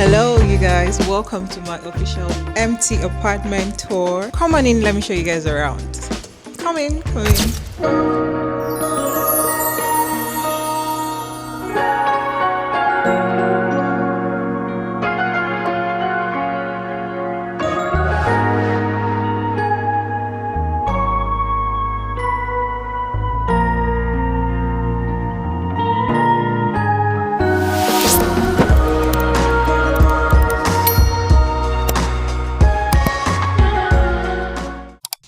Hello you guys, welcome to my official empty apartment tour. Come on in, let me show you guys around. Come in, come in.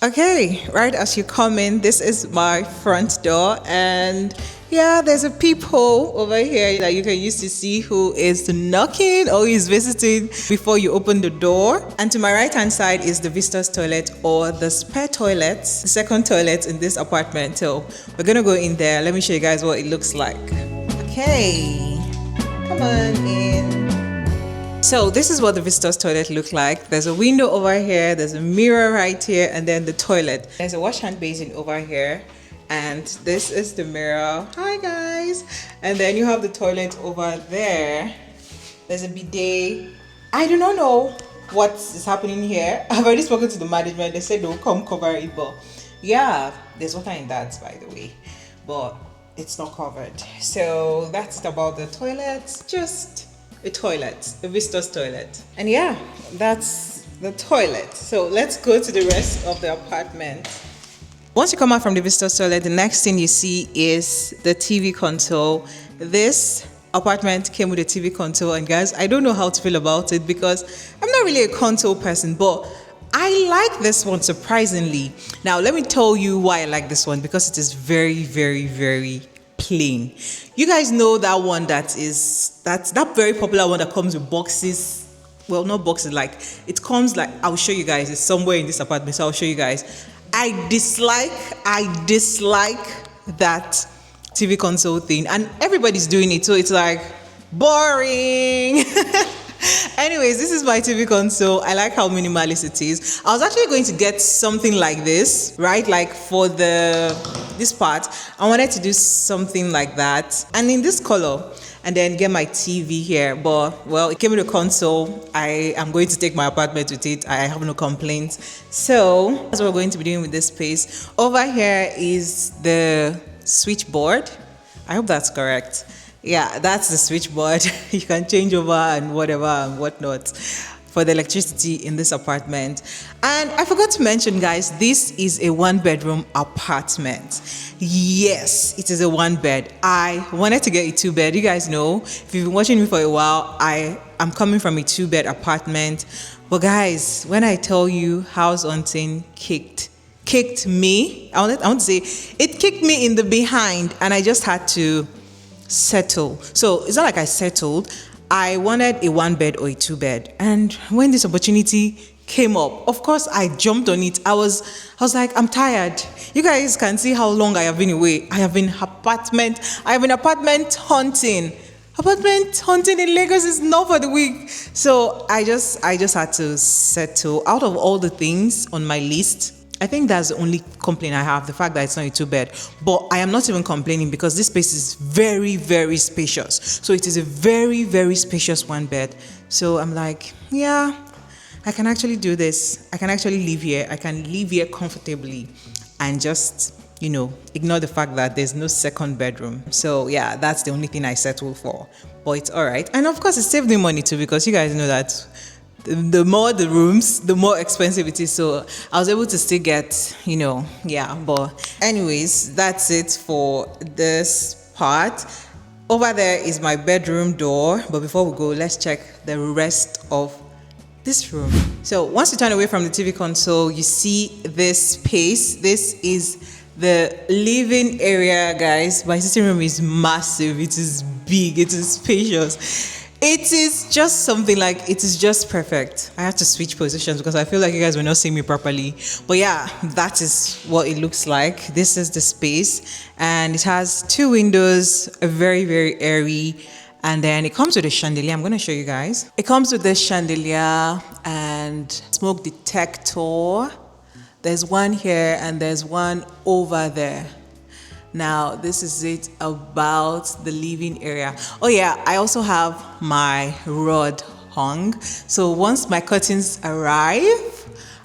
Okay, right as you come in, this is my front door, and yeah, there's a peephole over here that you can use to see who is knocking or is visiting before you open the door. And to my right hand side is the visitor's toilet, or the spare toilet, the second toilet in this apartment. So we're gonna go in there. Let me show you guys what it looks like. Okay, come on in. So this is what the visitor's toilet looks like. There's a window over here, there's a mirror right here, and then the toilet. There's a wash hand basin over here, and this is the mirror. Hi guys. And then you have the toilet over there. There's a bidet. I do not know what is happening here. I've already spoken to the management. They said they'll come cover it, but yeah, there's water in that, by the way, but it's not covered. So that's it about the toilet. Just a toilet, a visitor's toilet. And yeah, that's the toilet. So let's go to the rest of the apartment. Once you come out from the visitor's toilet, the next thing you see is the TV console. This apartment came with a TV console, and guys, I don't know how to feel about it because I'm not really a console person, but I like this one surprisingly. Now let me tell you why I like this one, because it is very, very, very plain. You guys know that one that's that very popular one that comes with boxes. Well, not boxes, like it comes like, I'll show you guys, it's somewhere in this apartment, so I'll show you guys. I dislike that TV console thing, and everybody's doing it, so it's like boring. Anyways, this is my TV console. I like how minimalist it is. I was actually going to get something like this, right? Like for this part, I wanted to do something like that, and in this color, and then get my TV here. But well, it came with a console. I am going to take my apartment with it. I have no complaints. So that's what we're going to be doing with this space. Over here is the switchboard. I hope that's correct. Yeah, that's the switchboard. You can change over and whatever and whatnot for the electricity in this apartment. And I forgot to mention, guys, this is a one-bedroom apartment. Yes, it is a one bed. I wanted to get a two-bed. You guys know, if you've been watching me for a while, I am coming from a two-bed apartment. But guys, when I tell you house hunting kicked me, I want to say it kicked me in the behind, and I just had to settle. So it's not like I settled. I wanted a one bed or a two bed, and when this opportunity came up, of course I jumped on it. I was like, I'm tired. You guys can see how long I have been away. I have been apartment hunting. Apartment hunting in Lagos is not for the weak. So I just had to settle. Out of all the things on my list, I think that's the only complaint I have, the fact that it's not a two bed. But I am not even complaining, because this space is very, very spacious. So it is a very, very spacious one bed. So I'm like, yeah, I can actually do this. I can actually live here. I can live here comfortably and just, ignore the fact that there's no second bedroom. So yeah, that's the only thing I settled for. But it's all right. And of course, it saved me money too, because you guys know that the more the rooms, the more expensive it is. So I was able to still get, but anyways, that's it for this part. Over there is my bedroom door. But before we go, let's check the rest of this room. So once you turn away from the TV console, you see this space. This is the living area, guys. My sitting room is massive. It is big. It is spacious. It is just something like, it is just perfect. I have to switch positions because I feel like you guys were not seeing me properly. But yeah, that is what it looks like. This is the space, and it has two windows, a very, very airy, and then it comes with a chandelier. I'm going to show you guys. It comes with this chandelier and smoke detector. There's one here and there's one over there. Now, this is it about the living area. Oh yeah, I also have my rod hung. So once my curtains arrive,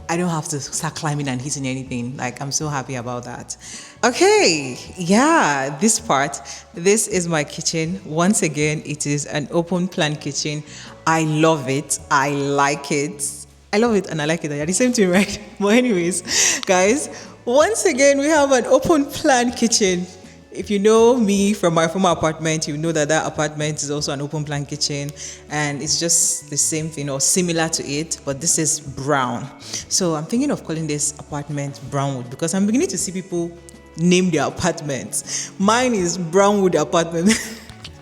I don't have to start climbing and hitting anything. Like, I'm so happy about that. Okay, yeah, this is my kitchen. Once again, it is an open plan kitchen. I love it. I like it. I love it and I like it. They're the same thing, right? But anyways, guys, once again, we have an open plan kitchen. If you know me from my former apartment, you know that apartment is also an open plan kitchen, and it's just the same thing or similar to it, but this is brown. So I'm thinking of calling this apartment Brownwood because I'm beginning to see people name their apartments. Mine is Brownwood apartment.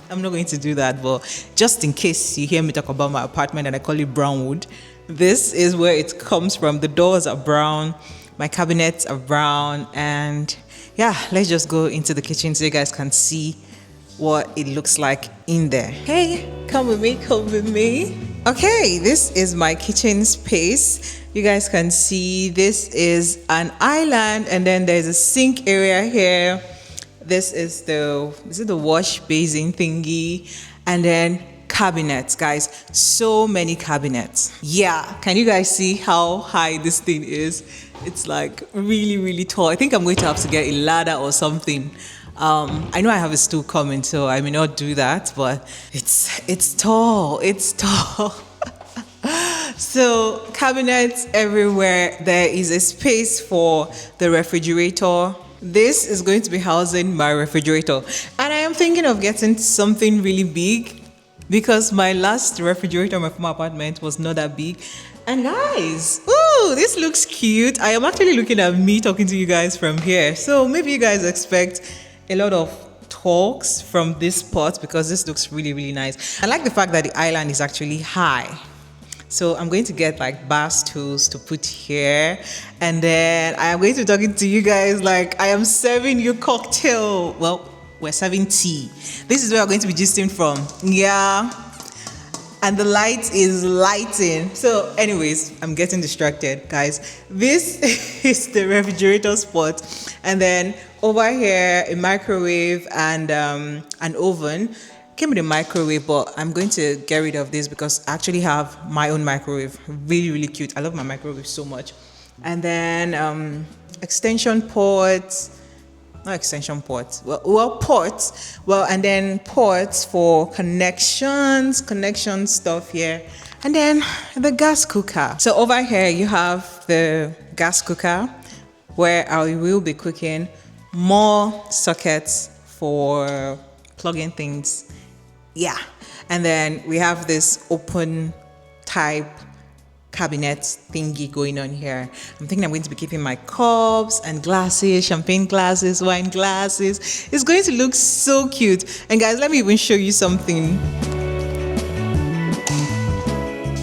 I'm not going to do that, but just in case you hear me talk about my apartment and I call it Brownwood, this is where it comes from. The doors are brown, my cabinets are brown, and yeah, let's just go into the kitchen so you guys can see what it looks like in there. Hey, come with me, come with me. Okay, this is my kitchen space. You guys can see this is an island, and then there's a sink area here. This is the wash basin thingy, and then cabinets, guys. So many cabinets. Yeah, can you guys see how high this thing is? It's like really, really tall. I think I'm going to have to get a ladder or something. I know I have a stool coming, so I may not do that, but it's tall. It's tall. So cabinets everywhere. There is a space for the refrigerator. This is going to be housing my refrigerator, and I am thinking of getting something really big because my last refrigerator in my former apartment was not that big. And guys, ooh, this looks cute. I am actually looking at me talking to you guys from here, so maybe you guys expect a lot of talks from this spot because this looks really, really nice. I like the fact that the island is actually high. So I'm going to get like bar stools to put here, and then I am going to be talking to you guys like I am serving you cocktail. Well, we're serving tea. This is where I'm going to be gisting from. Yeah. And the light is lighting. So anyways, I'm getting distracted, guys. This is the refrigerator spot, and then over here a microwave and an oven. Came with a microwave, but I'm going to get rid of this because I actually have my own microwave. Really, really cute. I love my microwave so much. And then extension ports, not extension ports, ports. Well, and then ports for connection stuff here. And then the gas cooker. So over here you have the gas cooker where I will be cooking. More sockets for plugging things. Yeah, and then we have this open type cabinet thingy going on here. I'm thinking I'm going to be keeping my cups and glasses, champagne glasses, wine glasses. It's going to look so cute. And guys, let me even show you something.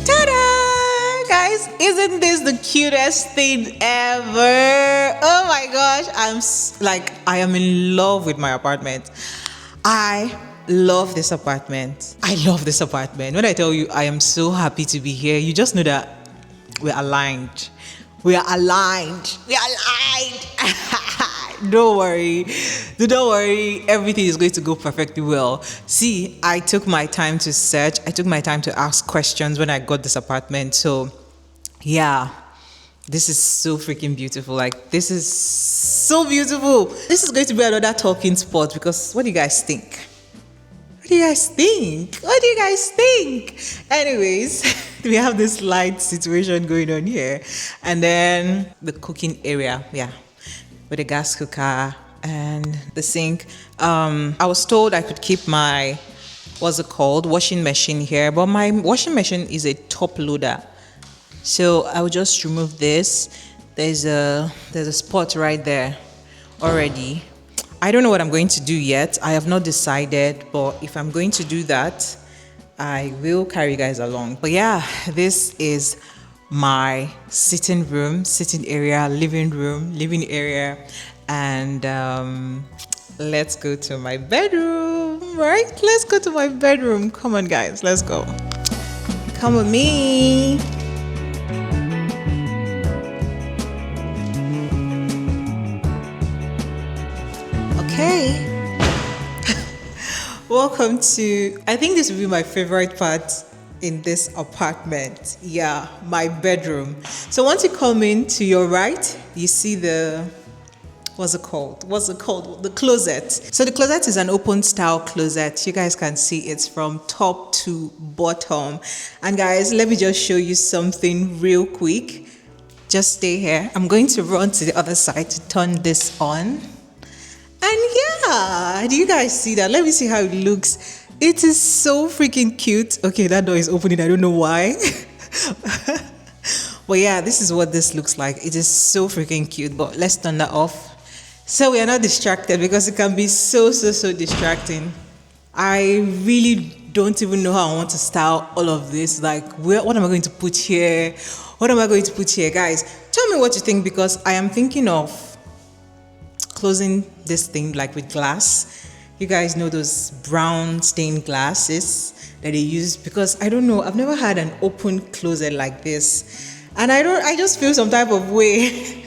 Ta-da! Guys, isn't this the cutest thing ever? Oh my gosh, I am in love with my apartment. I love this apartment. I love this apartment. When I tell you I am so happy to be here, you just know that we're aligned. We are aligned. We are aligned. Don't worry. Don't worry. Everything is going to go perfectly well. See, I took my time to search. I took my time to ask questions when I got this apartment. So, yeah. This is so freaking beautiful. Like, this is so beautiful. This is going to be another talking spot because what do you guys think? What do you guys think? What do you guys think? Anyways, we have this light situation going on here. And then the cooking area, yeah, with the gas cooker and the sink. I was told I could keep my, washing machine here. But my washing machine is a top loader. So I will just remove this. There's a spot right there already. I don't know what I'm going to do yet. I have not decided, but if I'm going to do that, I will carry you guys along. But yeah, this is my sitting area, living area, and let's go to my bedroom, right? Let's go to my bedroom. Come on, guys, let's go. Come with me. Okay. Welcome to, I think this will be my favorite part in this apartment. Yeah, my bedroom. So once you come in to your right, you see the what's it called? The closet. So the closet is an open style closet. You guys can see it's from top to bottom. And guys, let me just show you something real quick. Just stay here. I'm going to run to the other side to turn this on. And yeah, do you guys see that? Let me see how it looks. It is so freaking cute. Okay, that door is opening. I don't know why. But yeah, this is what this looks like. It is so freaking cute. But let's turn that off, so we are not distracted, because it can be so distracting. I really don't even know how I want to style all of this. Like, what am I going to put here? What am I going to put here? Guys, tell me what you think, because I am thinking of closing this thing like with glass. You guys know those brown stained glasses that they use, because I don't know, I've never had an open closet like this. And I just feel some type of way.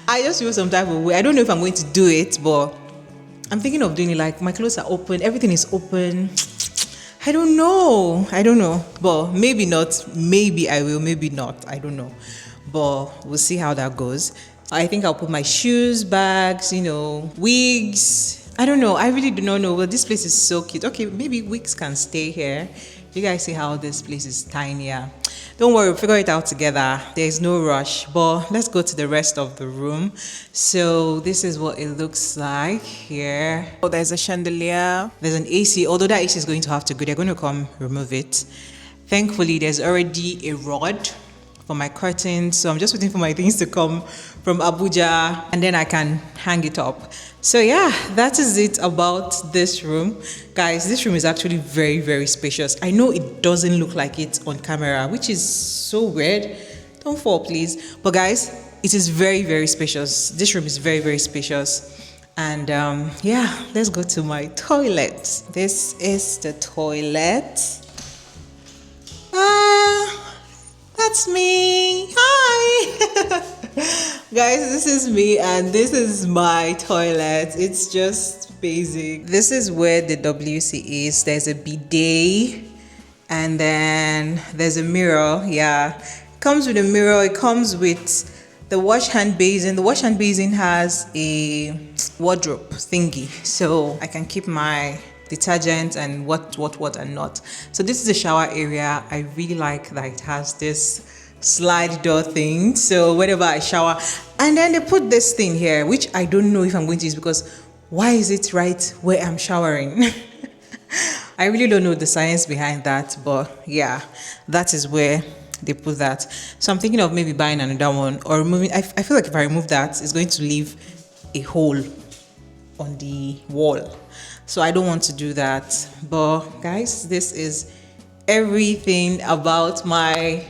I don't know if I'm going to do it, but I'm thinking of doing it. Like, my clothes are open, everything is open. I don't know, but maybe not. Maybe I will, maybe not. I don't know, but we'll see how that goes. I think I'll put my shoes, bags, wigs. I don't know. I really do not know. But this place is so cute. Okay, maybe wigs can stay here. You guys see how this place is tinier. Don't worry, we'll figure it out together. There's no rush. But let's go to the rest of the room. So this is what it looks like here. Oh, there's a chandelier. There's an AC. Although that AC is going to have to go. They're going to come remove it. Thankfully, there's already a rod for my curtains. So I'm just waiting for my things to come from Abuja, and then I can hang it up. So yeah, that is it about this room. Guys, this room is actually very spacious. I know it doesn't look like it on camera, which is so weird. Don't fall, please. But guys, it is very spacious. This room is very spacious. And yeah, let's go to my toilet. This is the toilet. That's me. Hi. Guys, this is me, and this is my toilet. It's just basic. This is where the WC is. There's a bidet, and then there's a mirror. Yeah, it comes with a mirror. It comes with the wash hand basin. The wash hand basin has a wardrobe thingy, so I can keep my detergent and what and not. So this is the shower area. I really like that it has this slide door thing, so whenever I shower, and then they put this thing here, which I don't know if I'm going to use, because why is it right where I'm showering? I really don't know the science behind that, but yeah, that is where they put that. So I'm thinking of maybe buying another one, or removing. I feel like if I remove that, it's going to leave a hole on the wall, so I don't want to do that. But guys, this is everything about my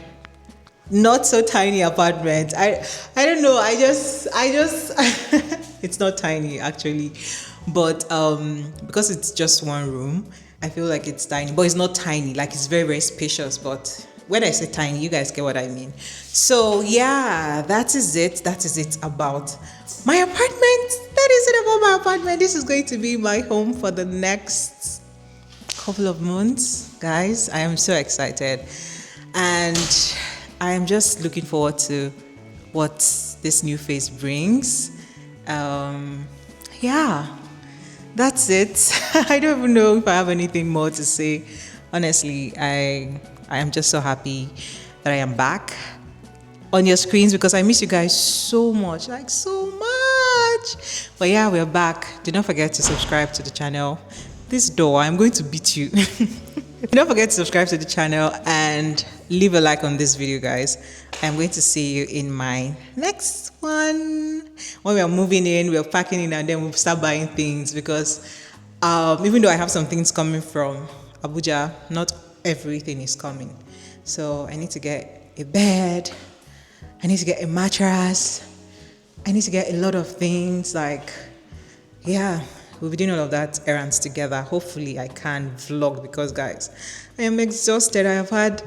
not so tiny apartment. I don't know, I just it's not tiny actually, but because it's just one room, I feel like it's tiny, but it's not tiny. Like, it's very spacious, but when I say tiny, you guys get what I mean. So yeah, that is it about my apartment. That is it about my apartment. This is going to be my home for the next couple of months. Guys, I am so excited, and I am just looking forward to what this new phase brings. Yeah, that's it. I don't even know if I have anything more to say. Honestly, I am just so happy that I am back on your screens, because I miss you guys so much, like so much. But yeah, we're back. Do not forget to subscribe to the channel. This door, I'm going to beat you. Don't forget to subscribe to the channel and leave a like on this video, guys. I'm going to see you in my next one. When we are moving in, we're packing in, and then we'll start buying things, because even though I have some things coming from Abuja, not everything is coming. So I need to get a bed, I need to get a mattress, I need to get a lot of things. Like, yeah, we'll be doing all of that errands together. Hopefully I can vlog, because guys, I am exhausted. I have had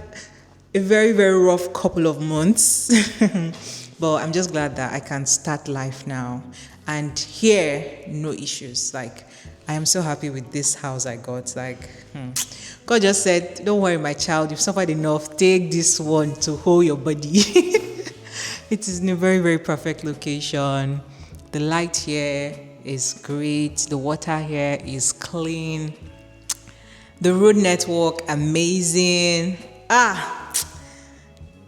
a very rough couple of months. But I'm just glad that I can start life now, and here, no issues. Like, I am so happy with this house I got. Like, God just said, don't worry, my child, you've suffered enough. Take this one to hold your body. It is in a very, very perfect location. The light here is great. The water here is clean. The road network, amazing.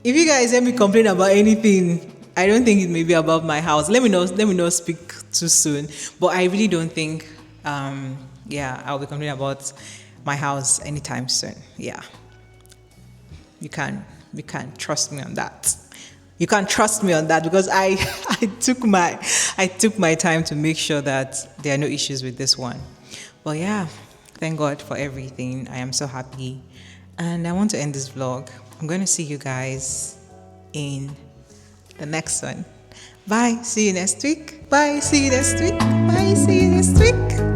If you guys hear me complain about anything, I don't think it may be about my house. Let me know. Let me not speak too soon. But I really don't think, I'll be complaining about my house anytime soon. Yeah, you can trust me on that. You can trust me on that because I took my time to make sure that there are no issues with this one. But yeah, thank God for everything. I am so happy, and I want to end this vlog. I'm going to see you guys in the next one. Bye. See you next week. Bye. See you next week. Bye. See you next week.